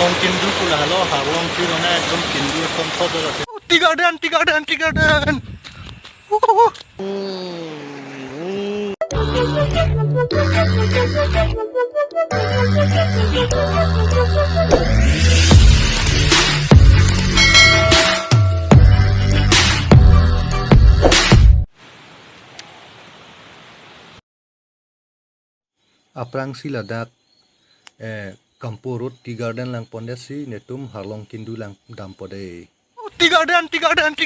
Harlong kindu pula halo harlong kirone ekdom kindu kon foto আছে tea garden Aprang siladak Kampurut tea garden lang pondasi netum harlong kindu lang dampode. Tea garden. Tea garden.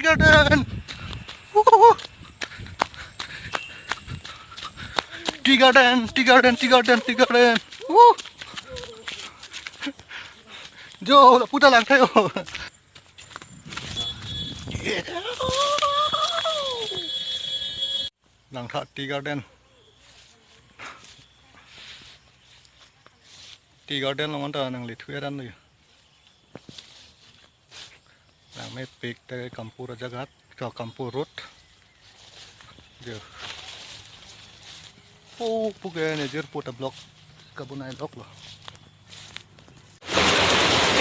Jo, puta lang tayo. Lang tha tea garden. Tea garden long ta nang lithueran ni nang me pik te kampura jagat cho kampurut je puge ne jer puta block kabunai block lo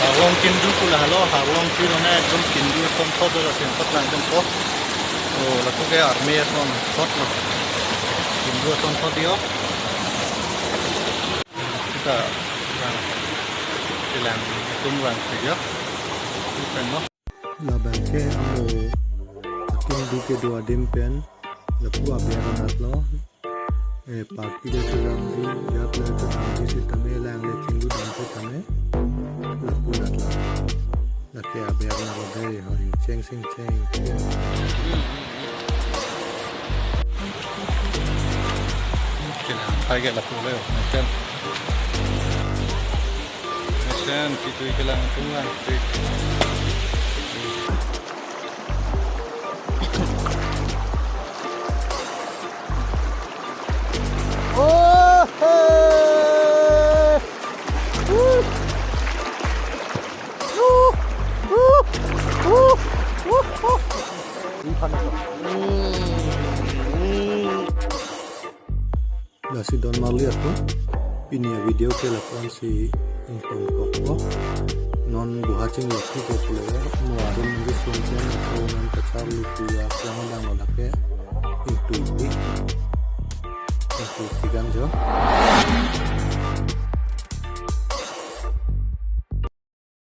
harlong kindu pula halo harlong kirone ekdom kindu kon foto la sen pot lang dom pot la puge army son pot lo kindu son pot dio kita làm tung vàng thì rất phần nó là bạn cái amo tung đi cái đua đêm pen là phụ ab ya nat lo party de chulang ji ya ple chulang ji se tame lang le chingu dam ko tame la pu nat la ke ab ya na de ho cheng cái là hai cái là phụ leo trên dan kita kelang tunggang oh nah si Don mau lihat tuh ini ya video telepon si Intong koko non buhacing laki ko pula muadon ngi sunchen ko nan kachar lutu ya yang dang odake itu ganjo